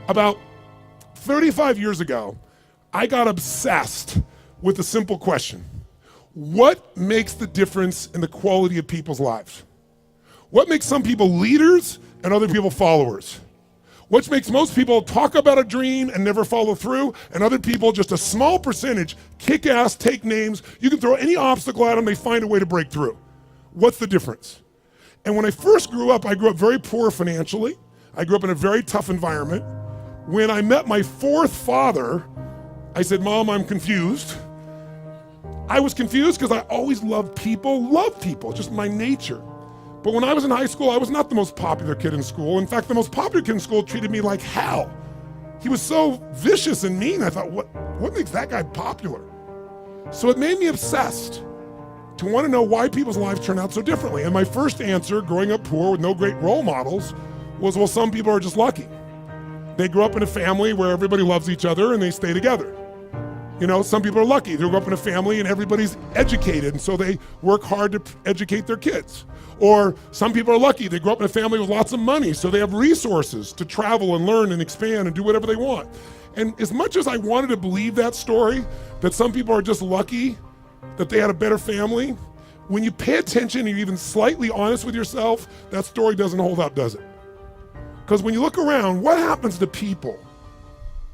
About 35 years ago, I got obsessed with a simple question. What makes the difference in the quality of people's lives? What makes some people leaders and other people followers? What makes most people talk about a dream and never follow through, and other people, just a small percentage, kick ass, take names. You can throw any obstacle at them, they find a way to break through. What's the difference? And when I first grew up, I grew up very poor financially. I grew up in a very tough environment. When I met my fourth father, I said, Mom, I'm confused. I was confused because I always loved people, just my nature. But when I was in high school, I was not the most popular kid in school. In fact, the most popular kid in school treated me like hell. He was so vicious and mean. I thought, what makes that guy popular? So it made me obsessed to want to know why people's lives turn out so differently. And my first answer, growing up poor with no great role models, was, well, some people are just lucky. They grew up in a family where everybody loves each other and they stay together. You know, some people are lucky. They grew up in a family and everybody's educated, and so they work hard to educate their kids. Or some people are lucky. They grew up in a family with lots of money, so they have resources to travel and learn and expand and do whatever they want. And as much as I wanted to believe that story, that some people are just lucky, that they had a better family, when you pay attention and you're even slightly honest with yourself, that story doesn't hold up, does it? Because when you look around, what happens to people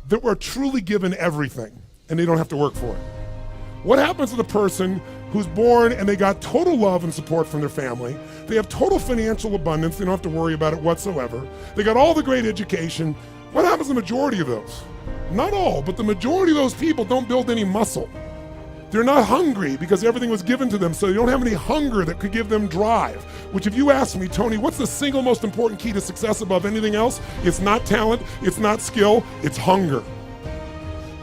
that were truly given everything and they don't have to work for it? What happens to the person who's born and they got total love and support from their family? They have total financial abundance. They don't have to worry about it whatsoever. They got all the great education. What happens to the majority of those? Not all, but the majority of those people don't build any muscle. They're not hungry because everything was given to them, so they don't have any hunger that could give them drive. Which, if you ask me, Tony, what's the single most important key to success above anything else? It's not talent, it's not skill, it's hunger.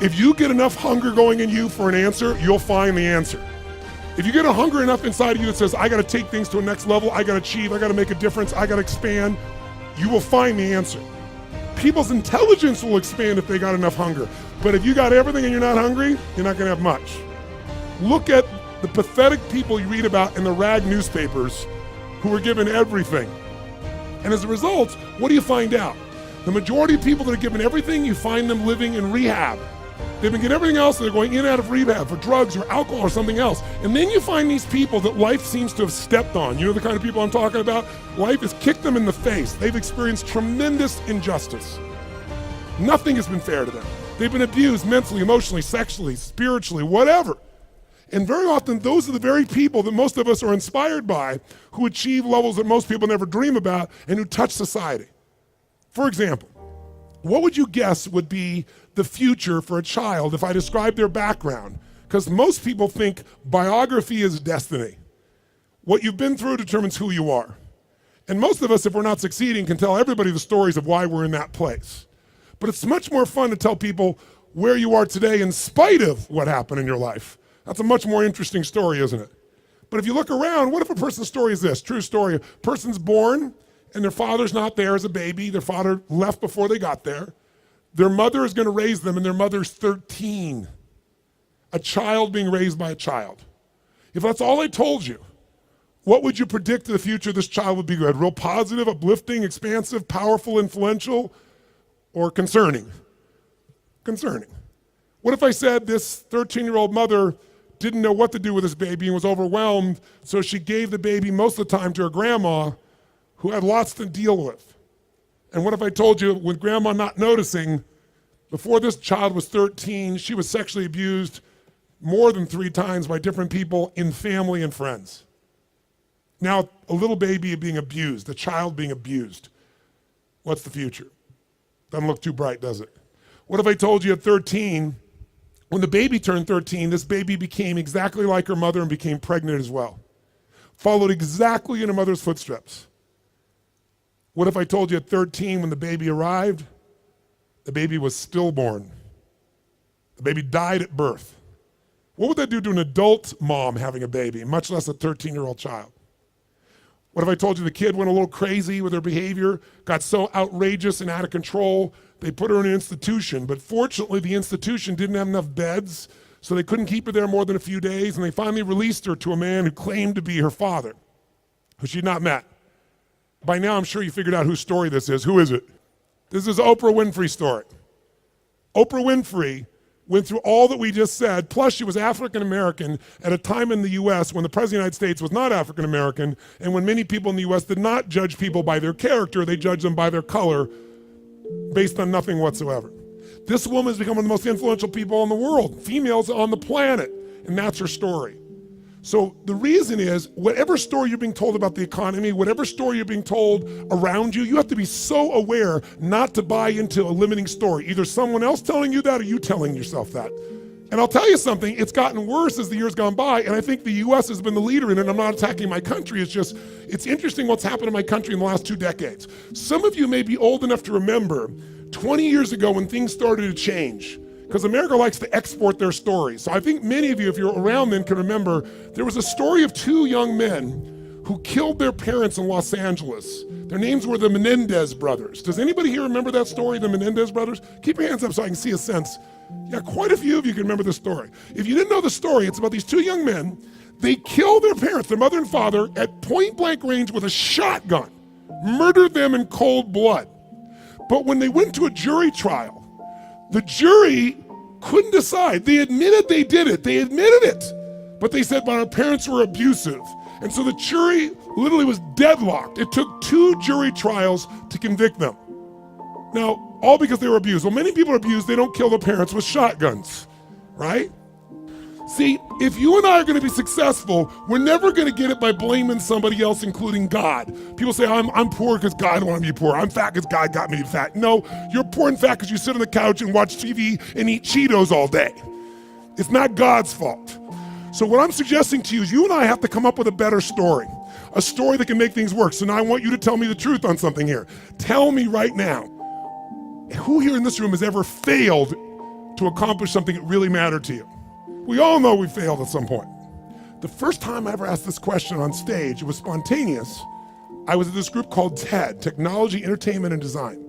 If you get enough hunger going in you for an answer, you'll find the answer. If you get a hunger enough inside of you that says, I gotta take things to a next level, I gotta achieve, I gotta make a difference, I gotta expand, you will find the answer. People's intelligence will expand if they got enough hunger. But if you got everything and you're not hungry, you're not gonna have much. Look at the pathetic people you read about in the rag newspapers who were given everything. And as a result, what do you find out? The majority of people that are given everything, you find them living in rehab. They've been getting everything else, and they're going in and out of rehab for drugs or alcohol or something else. And then you find these people that life seems to have stepped on. You know the kind of people I'm talking about? Life has kicked them in the face. They've experienced tremendous injustice. Nothing has been fair to them. They've been abused mentally, emotionally, sexually, spiritually, whatever. And very often, those are the very people that most of us are inspired by, who achieve levels that most people never dream about and who touch society. For example, what would you guess would be the future for a child if I described their background? Because most people think biography is destiny. What you've been through determines who you are. And most of us, if we're not succeeding, can tell everybody the stories of why we're in that place. But it's much more fun to tell people where you are today in spite of what happened in your life. That's a much more interesting story, isn't it? But if you look around, what if a person's story is this? True story. A person's born and their father's not there as a baby. Their father left before they got there. Their mother is going to raise them, and their mother's 13. A child being raised by a child. If that's all I told you, what would you predict the future of this child would be good? Real positive, uplifting, expansive, powerful, influential, or concerning? Concerning. What if I said this 13-year-old mother didn't know what to do with this baby and was overwhelmed, so she gave the baby most of the time to her grandma, who had lots to deal with? And what if I told you, with grandma not noticing, before this child was 13, she was sexually abused more than 3 times by different people in family and friends? Now, a little baby being abused, a child being abused. What's the future? Doesn't look too bright, does it? What if I told you at 13, when the baby turned 13, this baby became exactly like her mother and became pregnant as well? Followed exactly in her mother's footsteps. What if I told you at 13, when the baby arrived, the baby was stillborn? The baby died at birth. What would that do to an adult mom having a baby, much less a 13-year-old child? What if I told you the kid went a little crazy with her behavior, got so outrageous and out of control, they put her in an institution, but fortunately the institution didn't have enough beds, so they couldn't keep her there more than a few days, and they finally released her to a man who claimed to be her father, who she'd not met. By now, I'm sure you figured out whose story this is. Who is it? This is Oprah Winfrey's story. Oprah Winfrey went through all that we just said, plus she was African American at a time in the US when the President of the United States was not African American, and when many people in the US did not judge people by their character, they judged them by their color based on nothing whatsoever. This woman has become one of the most influential people in the world, females on the planet, and that's her story. So the reason is, whatever story you're being told about the economy, whatever story you're being told around you, you have to be so aware not to buy into a limiting story. Either someone else telling you that or you telling yourself that. And I'll tell you something, it's gotten worse as the years gone by, and I think the US has been the leader in it. I'm not attacking my country, it's interesting what's happened in my country in the last 2 decades. Some of you may be old enough to remember 20 years ago when things started to change, because America likes to export their stories. So I think many of you, if you're around then, can remember there was a story of 2 young men who killed their parents in Los Angeles. Their names were the Menendez brothers. Does anybody here remember that story, the Menendez brothers? Keep your hands up so I can see a sense. Yeah, quite a few of you can remember the story. If you didn't know the story, it's about these 2 young men. They killed their parents, their mother and father, at point blank range with a shotgun, murdered them in cold blood. But when they went to a jury trial, the jury couldn't decide. They admitted they did it. They admitted it. But they said, but our parents were abusive. And so the jury literally was deadlocked. It took 2 jury trials to convict them. Now, all because they were abused. Well, many people are abused. They don't kill their parents with shotguns, right? See, if you and I are going to be successful, we're never going to get it by blaming somebody else, including God. People say, I'm poor because God wanted me poor. I'm fat because God got me fat. No, you're poor and fat because you sit on the couch and watch TV and eat Cheetos all day. It's not God's fault. So what I'm suggesting to you is you and I have to come up with a better story, a story that can make things work. So now I want you to tell me the truth on something here. Tell me right now, who here in this room has ever failed to accomplish something that really mattered to you? We all know we failed at some point. The first time I ever asked this question on stage, it was spontaneous. I was at this group called TED, Technology, Entertainment, and Design.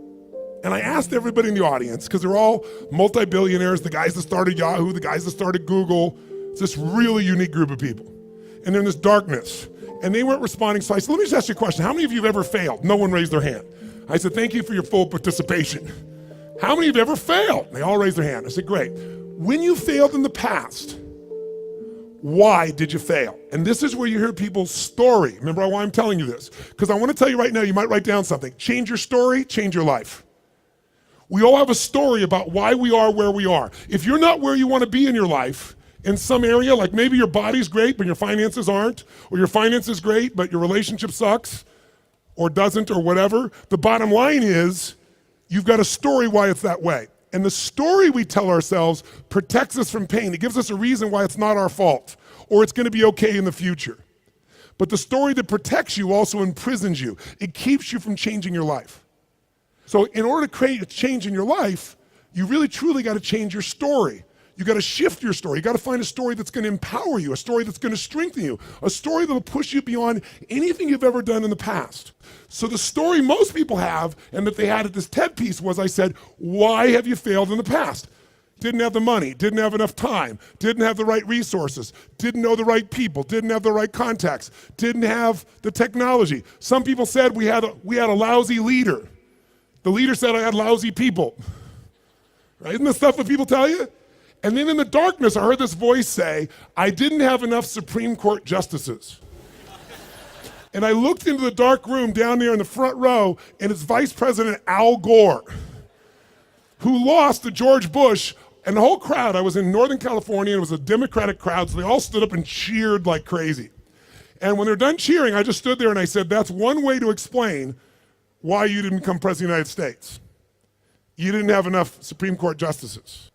And I asked everybody in the audience, because they're all multi-billionaires, the guys that started Yahoo, the guys that started Google. It's this really unique group of people. And they're in this darkness. And they weren't responding, so I said, let me just ask you a question. How many of you have ever failed? No one raised their hand. I said, thank you for your full participation. How many of you have ever failed? They all raised their hand. I said, great. When you failed in the past, why did you fail? And this is where you hear people's story. Remember why I'm telling you this? Because I want to tell you right now, you might write down something. Change your story, change your life. We all have a story about why we are where we are. If you're not where you want to be in your life, in some area, like maybe your body's great, but your finances aren't, or your finances great, but your relationship sucks, or doesn't, or whatever, the bottom line is, you've got a story why it's that way. And the story we tell ourselves protects us from pain. It gives us a reason why it's not our fault, or it's gonna be okay in the future. But the story that protects you also imprisons you. It keeps you from changing your life. So in order to create a change in your life, you really truly gotta change your story. You gotta shift your story. You gotta find a story that's gonna empower you, a story that's gonna strengthen you, a story that'll push you beyond anything you've ever done in the past. So the story most people have, and that they had at this TED piece was, I said, why have you failed in the past? Didn't have the money, didn't have enough time, didn't have the right resources, didn't know the right people, didn't have the right contacts, didn't have the technology. Some people said we had a lousy leader. The leader said I had lousy people. Right? Isn't this stuff what people tell you? And then in the darkness, I heard this voice say, I didn't have enough Supreme Court justices. And I looked into the dark room down there in the front row, and it's Vice President Al Gore, who lost to George Bush, and the whole crowd, I was in Northern California, and it was a Democratic crowd, so they all stood up and cheered like crazy. And when they're done cheering, I just stood there and I said, that's one way to explain why you didn't become President of the United States. You didn't have enough Supreme Court justices.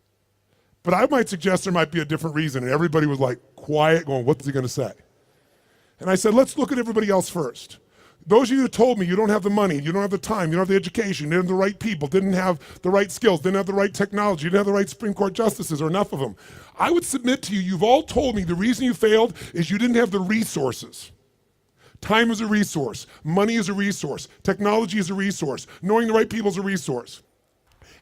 But I might suggest there might be a different reason. And everybody was like quiet, going, what's he gonna say? And I said, let's look at everybody else first. Those of you who told me you don't have the money, you don't have the time, you don't have the education, you didn't have the right people, didn't have the right skills, didn't have the right technology, you didn't have the right Supreme Court justices or enough of them. I would submit to you, you've all told me the reason you failed is you didn't have the resources. Time is a resource, money is a resource, technology is a resource, knowing the right people is a resource.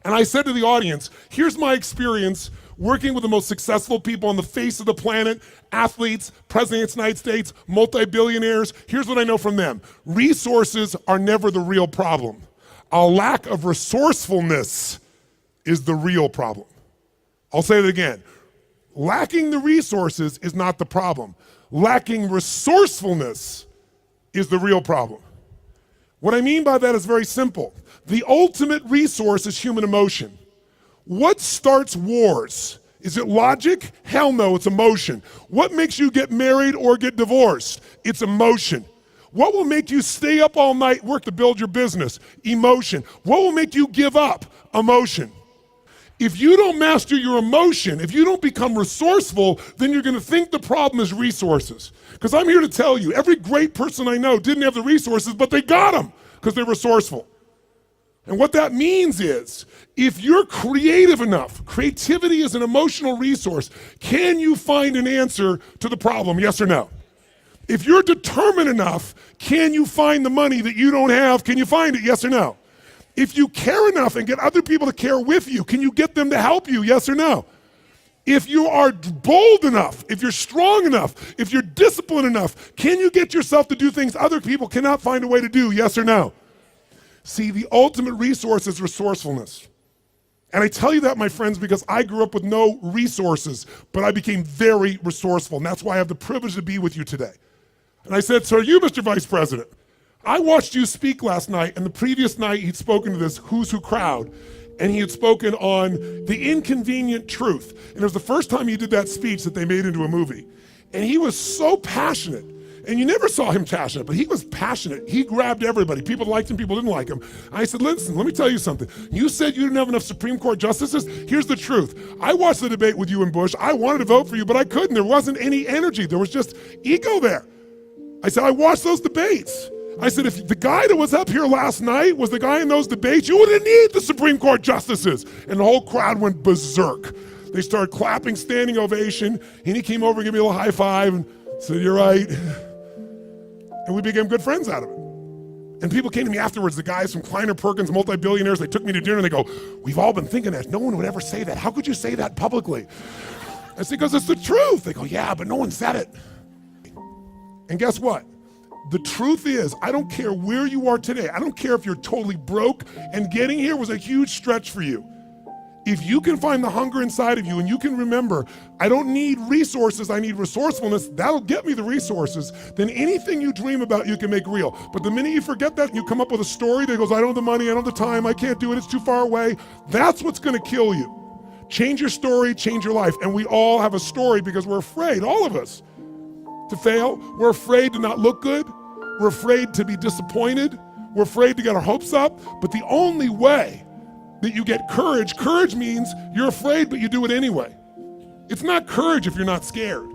And I said to the audience, here's my experience working with the most successful people on the face of the planet, athletes, presidents of the United States, multi-billionaires. Here's what I know from them. Resources are never the real problem. A lack of resourcefulness is the real problem. I'll say it again. Lacking the resources is not the problem. Lacking resourcefulness is the real problem. What I mean by that is very simple. The ultimate resource is human emotion. What starts wars? Is it logic? Hell no, it's emotion. What makes you get married or get divorced? It's emotion. What will make you stay up all night, work to build your business? Emotion. What will make you give up? Emotion. If you don't master your emotion, if you don't become resourceful, then you're gonna think the problem is resources. Because I'm here to tell you, every great person I know didn't have the resources, but they got them because they're resourceful. And what that means is, if you're creative enough, creativity is an emotional resource, can you find an answer to the problem, yes or no? If you're determined enough, can you find the money that you don't have, can you find it, yes or no? If you care enough and get other people to care with you, can you get them to help you, yes or no? If you are bold enough, if you're strong enough, if you're disciplined enough, can you get yourself to do things other people cannot find a way to do, yes or no? See, the ultimate resource is resourcefulness. And I tell you that, my friends, because I grew up with no resources, but I became very resourceful, and that's why I have the privilege to be with you today. And I said, so are you, Mr. Vice President? I watched you speak last night, and the previous night he'd spoken to this Who's Who crowd, and he had spoken on the inconvenient truth. And it was the first time he did that speech that they made into a movie. And he was so passionate. And you never saw him passionate, but he was passionate. He grabbed everybody. People liked him, people didn't like him. I said, listen, let me tell you something. You said you didn't have enough Supreme Court justices? Here's the truth. I watched the debate with you and Bush. I wanted to vote for you, but I couldn't. There wasn't any energy. There was just ego there. I said, I watched those debates. I said, if the guy that was up here last night was the guy in those debates, you wouldn't need the Supreme Court justices. And the whole crowd went berserk. They started clapping, standing ovation, and he came over and gave me a little high five and said, you're right. And we became good friends out of it. And people came to me afterwards, the guys from Kleiner Perkins, multi-billionaires, they took me to dinner and they go, we've all been thinking that. No one would ever say that. How could you say that publicly? I said, because it's the truth. They go, yeah, but no one said it. And guess what? The truth is, I don't care where you are today. I don't care if you're totally broke and getting here was a huge stretch for you. If you can find the hunger inside of you and you can remember, I don't need resources, I need resourcefulness, that'll get me the resources, then anything you dream about you can make real. But the minute you forget that and you come up with a story that goes, I don't have the money, I don't have the time, I can't do it, it's too far away, that's what's gonna kill you. Change your story, change your life. And we all have a story because we're afraid, all of us, to fail. We're afraid to not look good. We're afraid to be disappointed. We're afraid to get our hopes up. But the only way that you get courage, courage means you're afraid, but you do it anyway. It's not courage if you're not scared.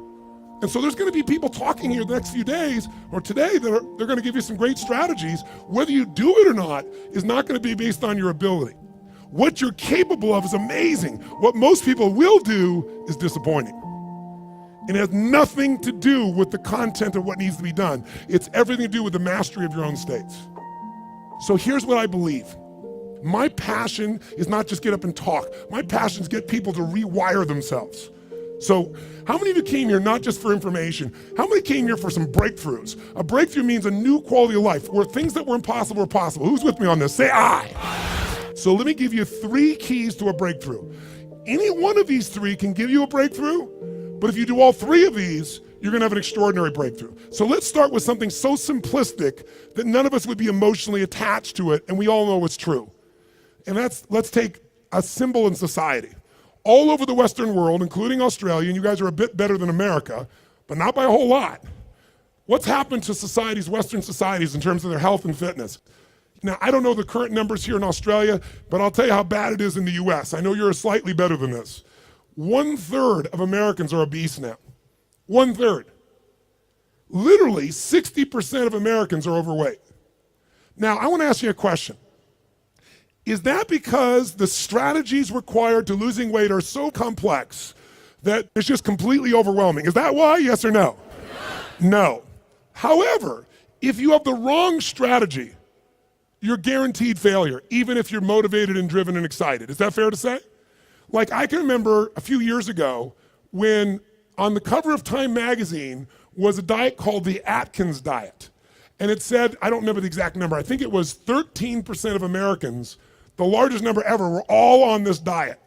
And so there's gonna be people talking here the next few days or today that they're gonna give you some great strategies. Whether you do it or not is not gonna be based on your ability. What you're capable of is amazing. What most people will do is disappointing. It has nothing to do with the content of what needs to be done. It's everything to do with the mastery of your own states. So here's what I believe. My passion is not just get up and talk. My passion is get people to rewire themselves. So how many of you came here not just for information? How many came here for some breakthroughs? A breakthrough means a new quality of life where things that were impossible are possible. Who's with me on this? Say aye. So let me give you 3 keys to a breakthrough. Any one of these 3 can give you a breakthrough, but if you do all 3 of these, you're gonna have an extraordinary breakthrough. So let's start with something so simplistic that none of us would be emotionally attached to it, and we all know it's true. And let's take a symbol in society. All over the Western world, including Australia, and you guys are a bit better than America, but not by a whole lot. What's happened to societies, Western societies, in terms of their health and fitness? Now, I don't know the current numbers here in Australia, but I'll tell you how bad it is in the US. I know you're slightly better than this. 1/3 of Americans are obese now. 1/3. Literally 60% of Americans are overweight. Now, I want to ask you a question. Is that because the strategies required to losing weight are so complex that it's just completely overwhelming? Is that why, yes or no? No. However, if you have the wrong strategy, you're guaranteed failure, even if you're motivated and driven and excited. Is that fair to say? Like, I can remember a few years ago when on the cover of Time magazine was a diet called the Atkins diet. And it said, I don't remember the exact number, I think it was 13% of Americans, the largest number ever, were all on this diet.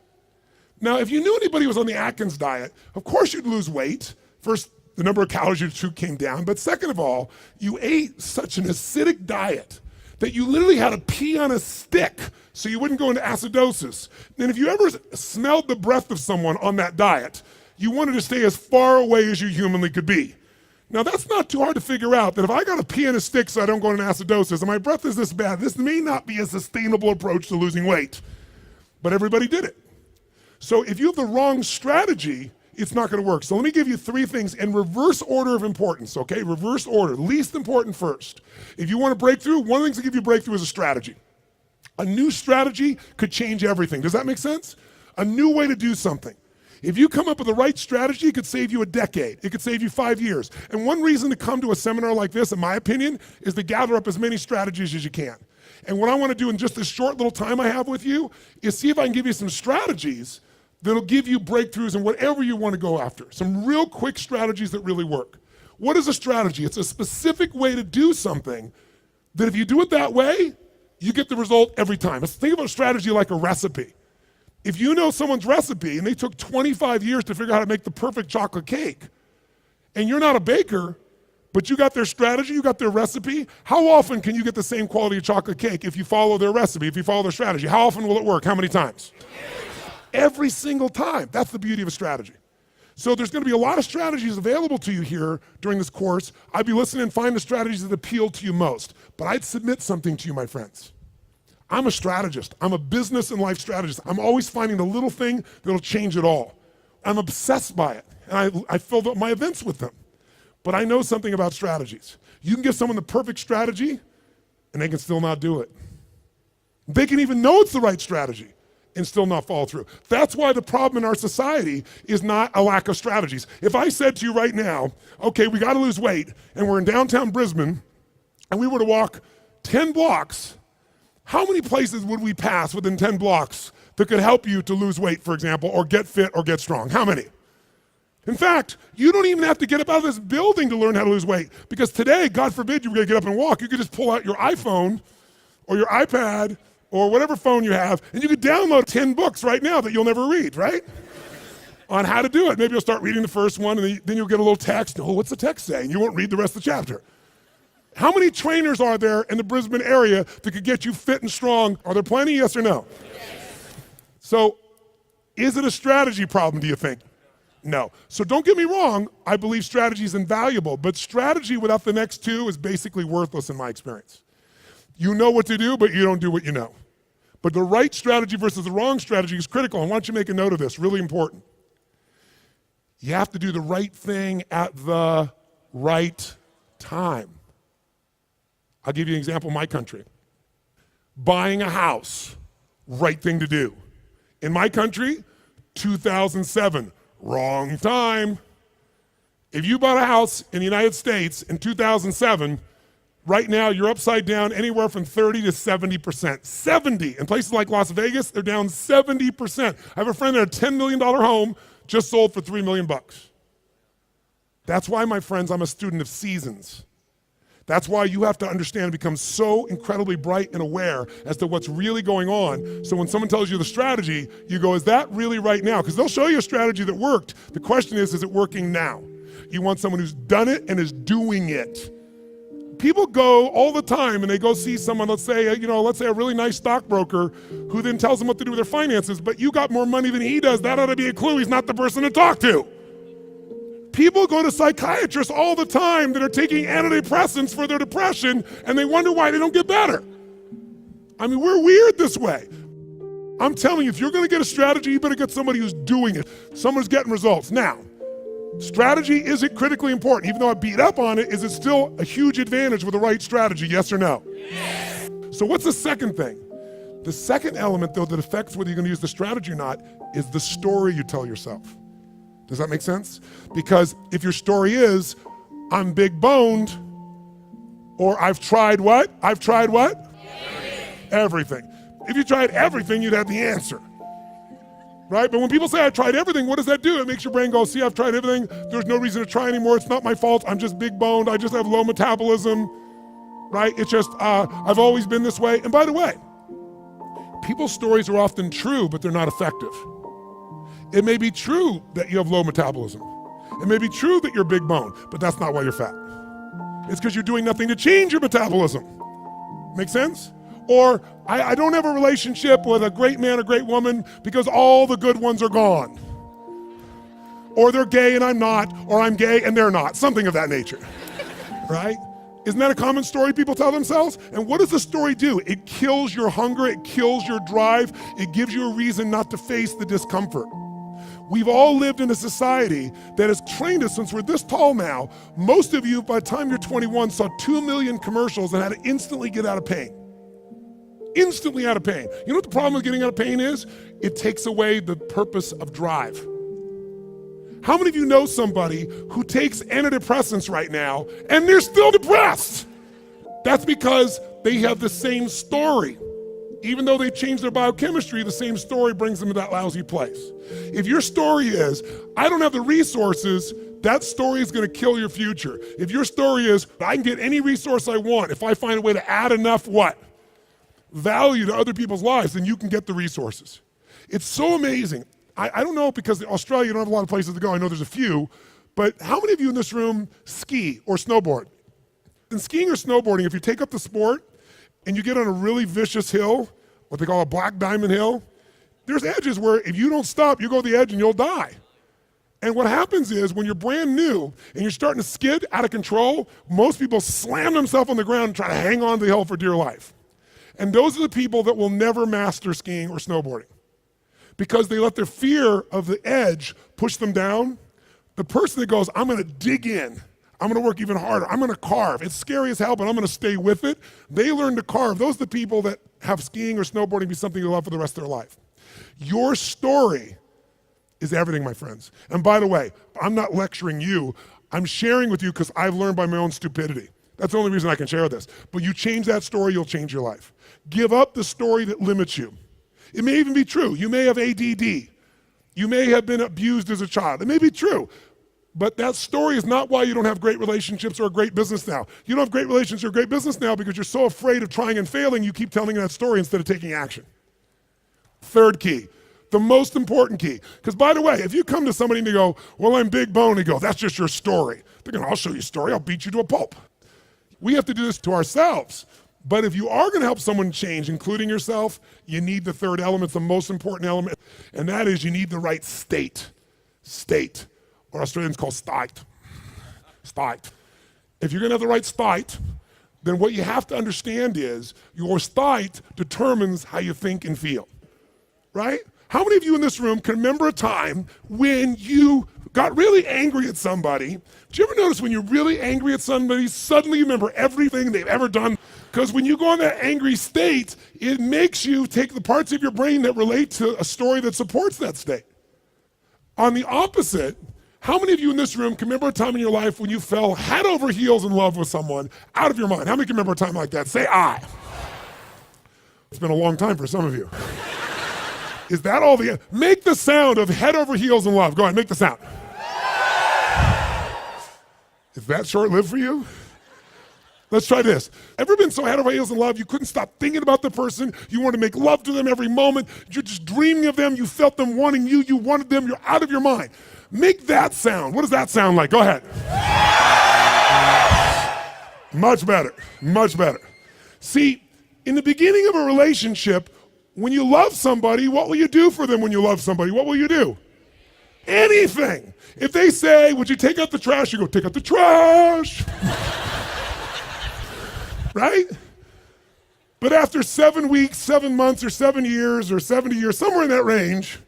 Now, if you knew anybody who was on the Atkins diet, of course you'd lose weight. First, the number of calories you took came down, but second of all, you ate such an acidic diet that you literally had to pee on a stick so you wouldn't go into acidosis. And if you ever smelled the breath of someone on that diet, you wanted to stay as far away as you humanly could be. Now that's not too hard to figure out, that if I gotta pee on a stick so I don't go into acidosis and my breath is this bad, this may not be a sustainable approach to losing weight. But everybody did it. So if you have the wrong strategy, it's not gonna work. So let me give you 3 things in reverse order of importance, okay? Reverse order, least important first. If you want a breakthrough, one of the things that give you a breakthrough is a strategy. A new strategy could change everything. Does that make sense? A new way to do something. If you come up with the right strategy, it could save you a decade. It could save you 5 years. And one reason to come to a seminar like this, in my opinion, is to gather up as many strategies as you can. And what I want to do in just this short little time I have with you is see if I can give you some strategies that'll give you breakthroughs in whatever you want to go after. Some real quick strategies that really work. What is a strategy? It's a specific way to do something that if you do it that way, you get the result every time. Let's think about a strategy like a recipe. If you know someone's recipe and they took 25 years to figure out how to make the perfect chocolate cake, and you're not a baker, but you got their strategy, you got their recipe, how often can you get the same quality of chocolate cake if you follow their recipe, if you follow their strategy? How often will it work? How many times? Every single time. That's the beauty of a strategy. So there's gonna be a lot of strategies available to you here during this course. I'd be listening and find the strategies that appeal to you most. But I'd submit something to you, my friends. I'm a strategist. I'm a business and life strategist. I'm always finding the little thing that'll change it all. I'm obsessed by it, and I filled up my events with them. But I know something about strategies. You can give someone the perfect strategy, and they can still not do it. They can even know it's the right strategy and still not follow through. That's why the problem in our society is not a lack of strategies. If I said to you right now, okay, we gotta lose weight, and we're in downtown Brisbane, and we were to walk 10 blocks, how many places would we pass within 10 blocks that could help you to lose weight, for example, or get fit or get strong? How many? In fact, you don't even have to get up out of this building to learn how to lose weight, because today, God forbid you were gonna get up and walk, you could just pull out your iPhone or your iPad or whatever phone you have, and you could download 10 books right now that you'll never read, right? On how to do it. Maybe you'll start reading the first one, and then you'll get a little text. Oh, what's the text say? And you won't read the rest of the chapter. How many trainers are there in the Brisbane area that could get you fit and strong? Are there plenty, yes or no? Yes. So, is it a strategy problem, do you think? No. So don't get me wrong, I believe strategy is invaluable, but strategy without the next 2 is basically worthless in my experience. You know what to do, but you don't do what you know. But the right strategy versus the wrong strategy is critical. I want you to make a note of this, really important. You have to do the right thing at the right time. I'll give you an example in my country. Buying a house, right thing to do. In my country, 2007, wrong time. If you bought a house in the United States in 2007, right now you're upside down anywhere from 30 to 70%. 70, in places like Las Vegas, they're down 70%. I have a friend that had a $10 million home, just sold for $3 million. That's why, my friends, I'm a student of seasons. That's why you have to understand and become so incredibly bright and aware as to what's really going on. So when someone tells you the strategy, you go, is that really right now? Because they'll show you a strategy that worked. The question is it working now? You want someone who's done it and is doing it. People go all the time and they go see someone, let's say a really nice stockbroker who then tells them what to do with their finances, but you got more money than he does. That ought to be a clue he's not the person to talk to. People go to psychiatrists all the time that are taking antidepressants for their depression, and they wonder why they don't get better. I mean, we're weird this way. I'm telling you, if you're gonna get a strategy, you better get somebody who's doing it, someone who's getting results. Now, strategy isn't critically important. Even though I beat up on it, is it still a huge advantage with the right strategy, yes or no? Yes. So what's the second thing? The second element, though, that affects whether you're gonna use the strategy or not is the story you tell yourself. Does that make sense? Because if your story is, I'm big boned, or I've tried what? I've tried what? Everything. If you tried everything, you'd have the answer. Right? But when people say I tried everything, what does that do? It makes your brain go, see, I've tried everything. There's no reason to try anymore. It's not my fault. I'm just big boned. I just have low metabolism. right? It's just, I've always been this way. And by the way, people's stories are often true, but they're not effective. It may be true that you have low metabolism. It may be true that you're big bone, but that's not why you're fat. It's because you're doing nothing to change your metabolism. Make sense? Or I don't have a relationship with a great man or great woman because all the good ones are gone. Or they're gay and I'm not, or I'm gay and they're not, something of that nature, right? Isn't that a common story people tell themselves? And what does the story do? It kills your hunger, it kills your drive, it gives you a reason not to face the discomfort. We've all lived in a society that has trained us since we're this tall now. Most of you, by the time you're 21, saw 2 million commercials and had to instantly get out of pain. Instantly out of pain. You know what the problem with getting out of pain is? It takes away the purpose of drive. How many of you know somebody who takes antidepressants right now and they're still depressed? That's because they have the same story. Even though they changed their biochemistry, the same story brings them to that lousy place. If your story is, I don't have the resources, that story is gonna kill your future. If your story is, I can get any resource I want, if I find a way to add enough what? Value to other people's lives, then you can get the resources. It's so amazing. I don't know, because in Australia you don't have a lot of places to go. I know there's a few, but how many of you in this room ski or snowboard? In skiing or snowboarding, if you take up the sport and you get on a really vicious hill, what they call a black diamond hill, there's edges where if you don't stop, you go to the edge and you'll die. And what happens is when you're brand new and you're starting to skid out of control, most people slam themselves on the ground and try to hang on to the hill for dear life. And those are the people that will never master skiing or snowboarding, because they let their fear of the edge push them down. The person that goes, I'm gonna dig in, I'm gonna work even harder, I'm gonna carve. It's scary as hell, but I'm gonna stay with it. They learn to carve. Those are the people that have skiing or snowboarding be something they love for the rest of their life. Your story is everything, my friends. And by the way, I'm not lecturing you. I'm sharing with you because I've learned by my own stupidity. That's the only reason I can share this. But you change that story, you'll change your life. Give up the story that limits you. It may even be true. You may have ADD. You may have been abused as a child. It may be true. But that story is not why you don't have great relationships or a great business now. You don't have great relationships or a great business now because you're so afraid of trying and failing, you keep telling that story instead of taking action. Third key, the most important key. Because by the way, if you come to somebody and they go, well, I'm big bone, and go, that's just your story. They're going, I'll show you a story, I'll beat you to a pulp. We have to do this to ourselves. But if you are going to help someone change, including yourself, you need the third element, it's the most important element, and that is you need the right state. State, or Australians call state. State. If you're going to have the right state, then what you have to understand is your state determines how you think and feel, right? How many of you in this room can remember a time when you got really angry at somebody? Did you ever notice when you're really angry at somebody, suddenly you remember everything they've ever done? Because when you go in that angry state, it makes you take the parts of your brain that relate to a story that supports that state. On the opposite, how many of you in this room can remember a time in your life when you fell head over heels in love with someone out of your mind? How many can remember a time like that? Say I. It's been a long time for some of you. Is that all the, make the sound of head over heels in love. Go ahead, make the sound. Is that short-lived for you? Let's try this. Ever been so head over heels in love you couldn't stop thinking about the person, you wanted to make love to them every moment, you're just dreaming of them, you felt them wanting you, you wanted them, you're out of your mind. Make that sound. What does that sound like? Go ahead. Much better, much better. See, in the beginning of a relationship, when you love somebody, what will you do for them when you love somebody? What will you do? Anything. If they say, would you take out the trash? You go, take out the trash. Right? But after 7 weeks, 7 months, or 7 years, or 70 years, somewhere in that range,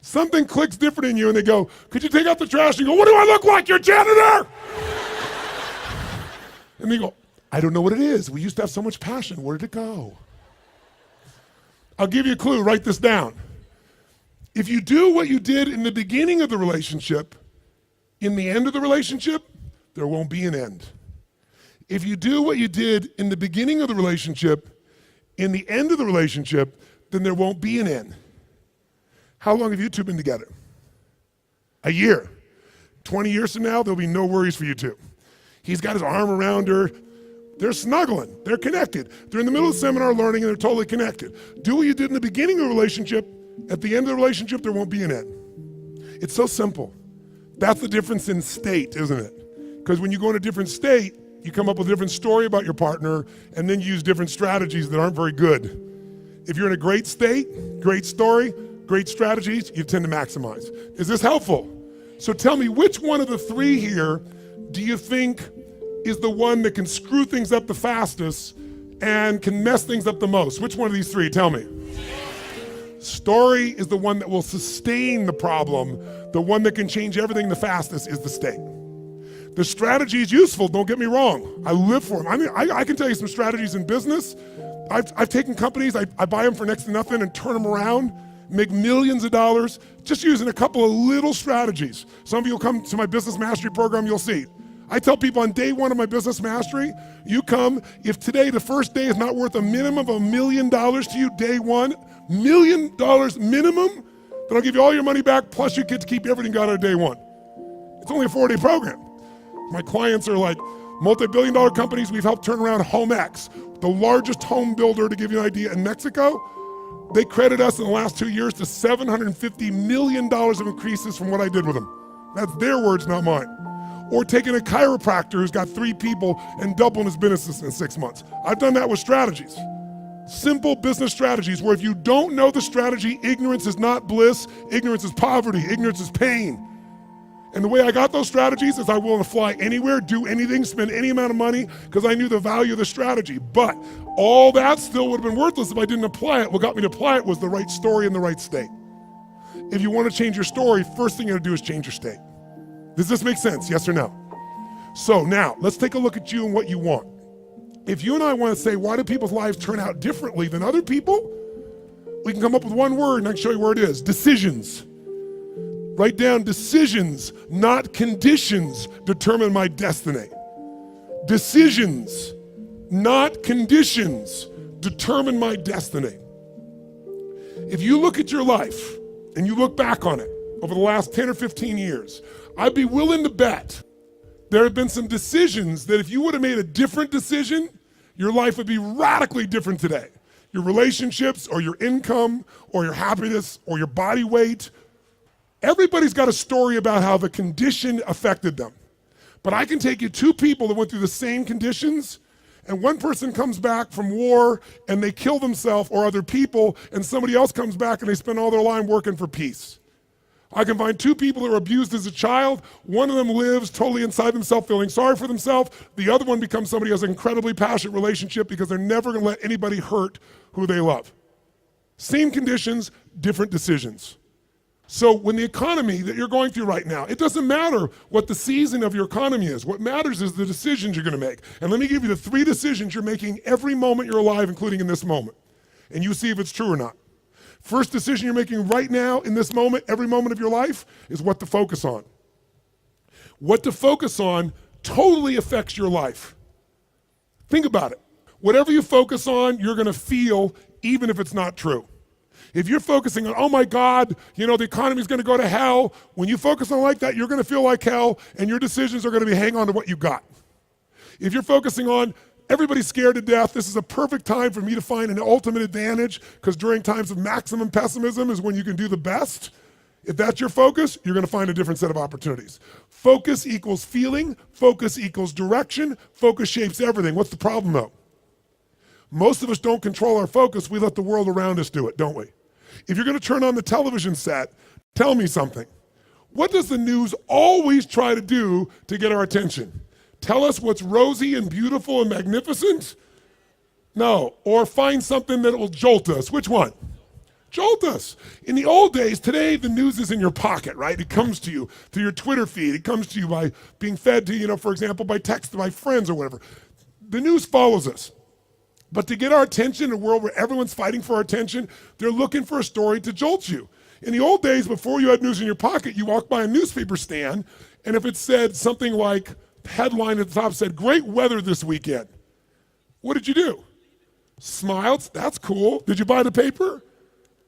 something clicks different in you and they go, could you take out the trash? And you go, what do I look like, your janitor? And they go, I don't know what it is. We used to have so much passion. Where did it go? I'll give you a clue. Write this down. If you do what you did in the beginning of the relationship, in the end of the relationship, there won't be an end. If you do what you did in the beginning of the relationship, in the end of the relationship, then there won't be an end. How long have you two been together? A year. 20 years from now, there'll be no worries for you two. He's got his arm around her. They're snuggling, they're connected. They're in the middle of the seminar learning and they're totally connected. Do what you did in the beginning of the relationship, at the end of the relationship, there won't be an end. It's so simple. That's the difference in state, isn't it? Because when you go in a different state, you come up with a different story about your partner and then you use different strategies that aren't very good. If you're in a great state, great story, great strategies, you tend to maximize. Is this helpful? So tell me, which one of the three here do you think is the one that can screw things up the fastest and can mess things up the most? Which one of these three? Tell me. Story is the one that will sustain the problem. The one that can change everything the fastest is the state. The strategy is useful, don't get me wrong. I live for them. I mean, I can tell you some strategies in business. I've taken companies, I buy them for next to nothing and turn them around, make millions of dollars, just using a couple of little strategies. Some of you will come to my business mastery program, you'll see. I tell people on day one of my business mastery, you come, if today the first day is not worth a minimum of $1 million to you, day one, $1 million minimum, then I'll give you all your money back, plus you get to keep everything you got on day one. It's only a 4-day program. My clients are like multi-billion-dollar companies. We've helped turn around hè1s, the largest home builder, to give you an idea, in Mexico. They credit us in the last 2 years to $750 million of increases from what I did with them. That's their words, not mine. Or taking a chiropractor who's got 3 people and doubling his business in 6 months. I've done that with strategies. Simple business strategies where if you don't know the strategy, ignorance is not bliss, ignorance is poverty, ignorance is pain. And the way I got those strategies is I willing to fly anywhere, do anything, spend any amount of money because I knew the value of the strategy. But all that still would have been worthless if I didn't apply it. What got me to apply it was the right story in the right state. If you want to change your story, first thing you got to do is change your state. Does this make sense, yes or no? So now, let's take a look at you and what you want. If you and I want to say, why do people's lives turn out differently than other people? We can come up with one word and I can show you where it is. Decisions. Write down decisions, not conditions, determine my destiny. Decisions, not conditions, determine my destiny. If you look at your life and you look back on it over the last 10 or 15 years, I'd be willing to bet there have been some decisions that if you would have made a different decision, your life would be radically different today. Your relationships or your income or your happiness or your body weight. Everybody's got a story about how the condition affected them. But I can take you 2 people that went through the same conditions, and one person comes back from war and they kill themselves or other people, and somebody else comes back and they spend all their life working for peace. I can find 2 people that were abused as a child. One of them lives totally inside themselves, feeling sorry for themselves. The other one becomes somebody who has an incredibly passionate relationship because they're never gonna let anybody hurt who they love. Same conditions, different decisions. So when the economy that you're going through right now, it doesn't matter what the season of your economy is. What matters is the decisions you're gonna make. And let me give you the 3 decisions you're making every moment you're alive, including in this moment. And you see if it's true or not. First decision you're making right now in this moment, every moment of your life, is what to focus on. What to focus on totally affects your life. Think about it. Whatever you focus on, you're gonna feel even if it's not true. If you're focusing on, oh my God, the economy's gonna go to hell, when you focus on like that, you're gonna feel like hell, and your decisions are gonna be hang on to what you got. If you're focusing on, everybody's scared to death, this is a perfect time for me to find an ultimate advantage, because during times of maximum pessimism is when you can do the best. If that's your focus, you're gonna find a different set of opportunities. Focus equals feeling, focus equals direction, focus shapes everything. What's the problem though? Most of us don't control our focus, we let the world around us do it, don't we? If you're gonna turn on the television set, tell me something. What does the news always try to do to get our attention? Tell us what's rosy and beautiful and magnificent? No, or find something that will jolt us. Which one? Jolt us. In the old days, today the news is in your pocket, right? It comes to you through your Twitter feed. It comes to you by being fed to, for example, by text by friends or whatever. The news follows us. But to get our attention in a world where everyone's fighting for our attention, they're looking for a story to jolt you. In the old days, before you had news in your pocket, you walked by a newspaper stand, and if it said something like, the headline at the top said, great weather this weekend. What did you do? Smiled, that's cool. Did you buy the paper?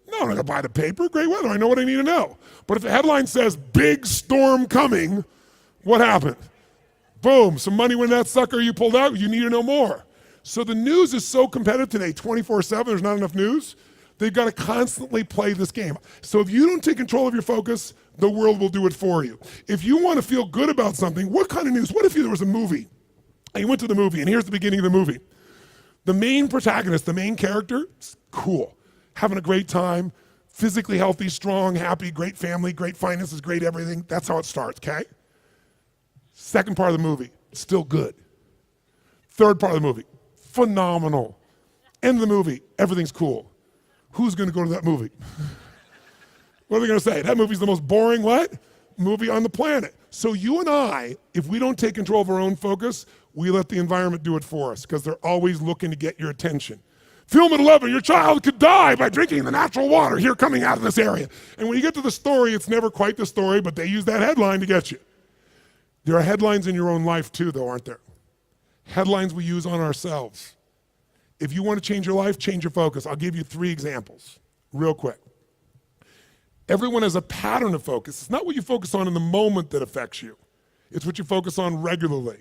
No, I'm not gonna buy the paper, great weather, I know what I need to know. But if the headline says, big storm coming, what happened? Boom, some money when that sucker you pulled out, you need to know more. So the news is so competitive today, 24/7, there's not enough news. They've got to constantly play this game. So if you don't take control of your focus, the world will do it for you. If you want to feel good about something, what kind of news? What if there was a movie? And you went to the movie, and here's the beginning of the movie. The main protagonist, the main character, is cool, having a great time, physically healthy, strong, happy, great family, great finances, great everything. That's how it starts, okay? Second part of the movie, still good. Third part of the movie, phenomenal. End of the movie, everything's cool. Who's gonna go to that movie? What are they gonna say? That movie's the most boring what? Movie on the planet. So you and I, if we don't take control of our own focus, we let the environment do it for us because they're always looking to get your attention. Film at 11, your child could die by drinking the natural water here coming out of this area. And when you get to the story, it's never quite the story, but they use that headline to get you. There are headlines in your own life too, though, aren't there? Headlines we use on ourselves. If you want to change your life, change your focus. I'll give you 3 examples, real quick. Everyone has a pattern of focus. It's not what you focus on in the moment that affects you. It's what you focus on regularly.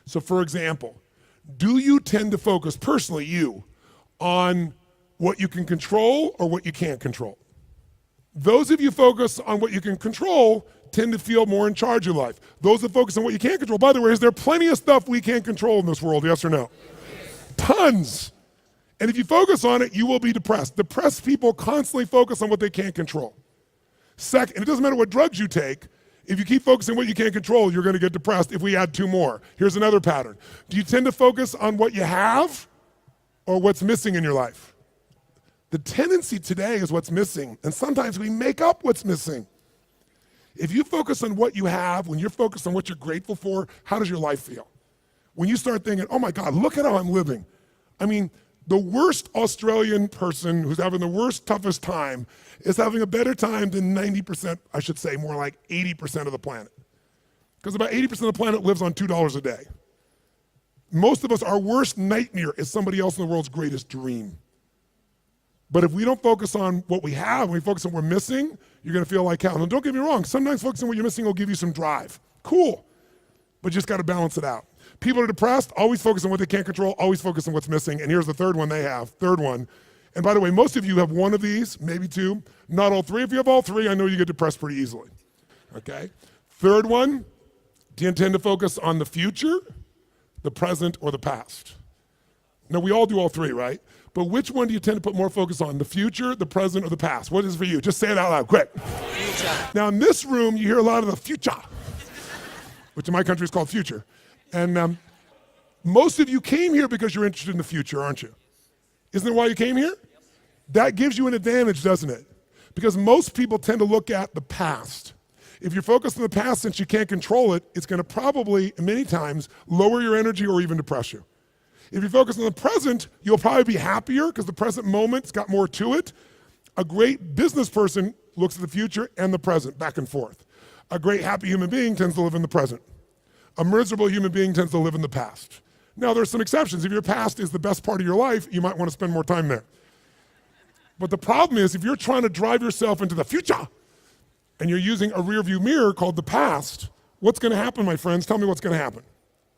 So for example, do you tend to focus, personally you, on what you can control or what you can't control? Those of you focus on what you can control tend to feel more in charge of life. Those that focus on what you can't control, by the way, is there plenty of stuff we can't control in this world, yes or no? Tons. And if you focus on it, you will be depressed. Depressed people constantly focus on what they can't control. Second, and it doesn't matter what drugs you take, if you keep focusing on what you can't control, you're gonna get depressed if we add 2 more. Here's another pattern. Do you tend to focus on what you have or what's missing in your life? The tendency today is what's missing, and sometimes we make up what's missing. If you focus on what you have, when you're focused on what you're grateful for, how does your life feel? When you start thinking, oh my God, look at how I'm living. I mean, the worst Australian person who's having the worst, toughest time is having a better time than 90%, I should say more like 80% of the planet. Because about 80% of the planet lives on $2 a day. Most of us, our worst nightmare is somebody else in the world's greatest dream. But if we don't focus on what we have, and we focus on what we're missing, you're gonna feel like hell. And don't get me wrong, sometimes focusing on what you're missing will give you some drive. Cool, but you just gotta balance it out. People are depressed, always focus on what they can't control, always focus on what's missing, and here's the third one they have, third one. And by the way, most of you have one of these, maybe 2, not all 3. If you have all 3, I know you get depressed pretty easily, okay? Third one, do you intend to focus on the future, the present, or the past? Now, we all do all 3, right? But which one do you tend to put more focus on, the future, the present, or the past? What is it for you? Just say it out loud, quick. Future. Now, in this room, you hear a lot of the future, which in my country is called future. And most of you came here because you're interested in the future, aren't you? Isn't that why you came here? That gives you an advantage, doesn't it? Because most people tend to look at the past. If you're focused on the past, since you can't control it, it's gonna probably, many times, lower your energy or even depress you. If you focus on the present, you'll probably be happier because the present moment's got more to it. A great business person looks at the future and the present, back and forth. A great happy human being tends to live in the present. A miserable human being tends to live in the past. Now, there's some exceptions. If your past is the best part of your life, you might want to spend more time there. But the problem is, if you're trying to drive yourself into the future and you're using a rear view mirror called the past, what's gonna happen, my friends? Tell me what's gonna happen.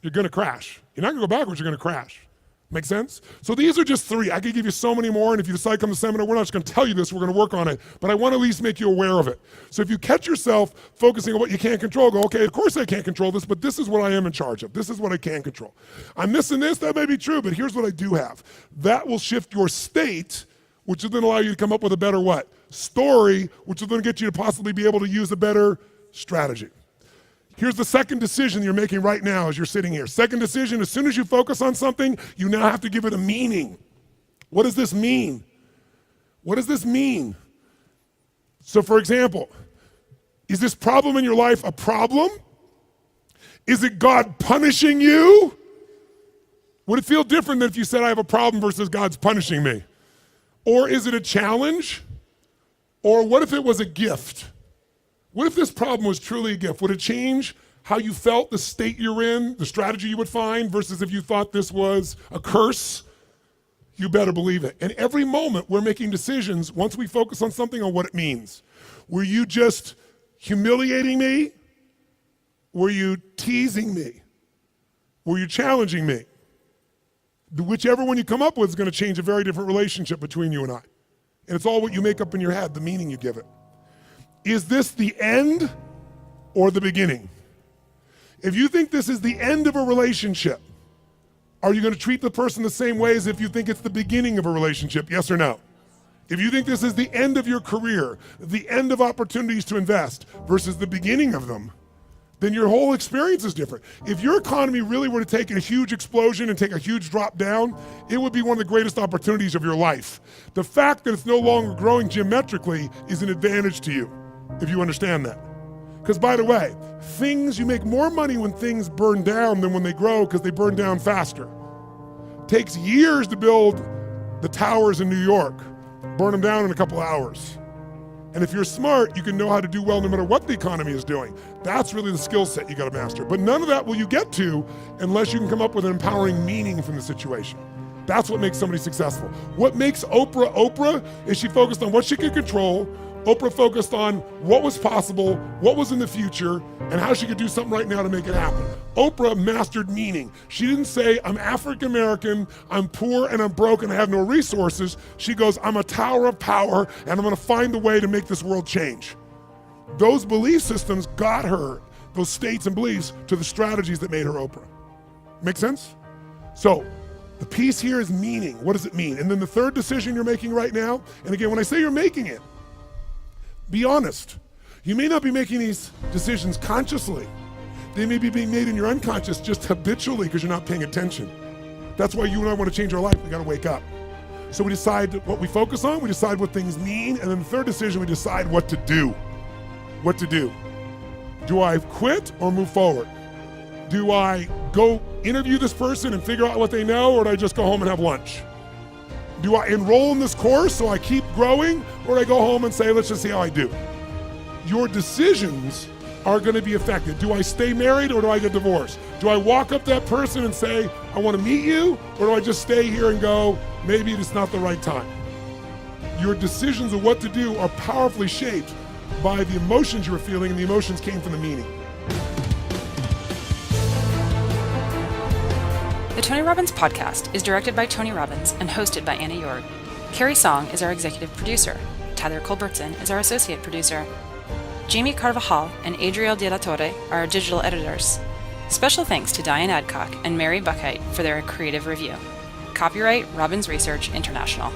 You're gonna crash. You're not gonna go backwards, you're gonna crash. Make sense? So these are just 3. I could give you so many more, and if you decide to come to the seminar, we're not just gonna tell you this, we're gonna work on it, but I wanna at least make you aware of it. So if you catch yourself focusing on what you can't control, go, okay, of course I can't control this, but this is what I am in charge of. This is what I can control. I'm missing this, that may be true, but here's what I do have. That will shift your state, which will then allow you to come up with a better what? Story, which will then get you to possibly be able to use a better strategy. Here's the second decision you're making right now as you're sitting here. Second decision, as soon as you focus on something, you now have to give it a meaning. What does this mean? What does this mean? So for example, is this problem in your life a problem? Is it God punishing you? Would it feel different than if you said I have a problem versus God's punishing me? Or is it a challenge? Or what if it was a gift? What if this problem was truly a gift? Would it change how you felt, the state you're in, the strategy you would find, versus if you thought this was a curse? You better believe it. And every moment we're making decisions once we focus on something, on what it means. Were you just humiliating me? Were you teasing me? or you're challenging me. Whichever one you come up with is going to change a very different relationship between you and I. And it's all what you make up in your head, the meaning you give it. Is this the end or the beginning? If you think this is the end of a relationship, are you going to treat the person the same way as if you think it's the beginning of a relationship? Yes or no? If you think this is the end of your career, the end of opportunities to invest versus the beginning of them, then your whole experience is different. If your economy really were to take a huge explosion and take a huge drop down, it would be one of the greatest opportunities of your life. The fact that it's no longer growing geometrically is an advantage to you, if you understand that. Because by the way, you make more money when things burn down than when they grow because they burn down faster. It takes years to build the towers in New York, burn them down in a couple hours. And if you're smart, you can know how to do well no matter what the economy is doing. That's really the skill set you gotta master. But none of that will you get to unless you can come up with an empowering meaning from the situation. That's what makes somebody successful. What makes Oprah Oprah is she focused on what she could control. Oprah focused on what was possible, what was in the future, and how she could do something right now to make it happen. Oprah mastered meaning. She didn't say, I'm African American, I'm poor and I'm broke and I have no resources. She goes, I'm a tower of power and I'm gonna find a way to make this world change. Those belief systems got her, those states and beliefs, to the strategies that made her Oprah. Make sense? So, the piece here is meaning. What does it mean? And then the third decision you're making right now, and again, when I say you're making it, be honest. You may not be making these decisions consciously. They may be being made in your unconscious just habitually because you're not paying attention. That's why you and I want to change our life. We got to wake up. So we decide what we focus on, we decide what things mean, and then the third decision, we decide what to do. What to do. Do I quit or move forward? Do I go interview this person and figure out what they know, or do I just go home and have lunch? Do I enroll in this course so I keep growing, or do I go home and say, let's just see how I do? Your decisions are going to be affected. Do I stay married or do I get divorced? Do I walk up to that person and say, I want to meet you, or do I just stay here and go, maybe it's not the right time? Your decisions of what to do are powerfully shaped by the emotions you were feeling, and the emotions came from the meaning. The Tony Robbins podcast is directed by Tony Robbins and hosted by Anna Yord. Carrie Song is our executive producer. Tyler Culbertson is our associate producer. Jamie Carvajal and Adriel De La Torre are our digital editors. Special thanks to Diane Adcock and Mary Buckheit for their creative review. Copyright Robbins Research International.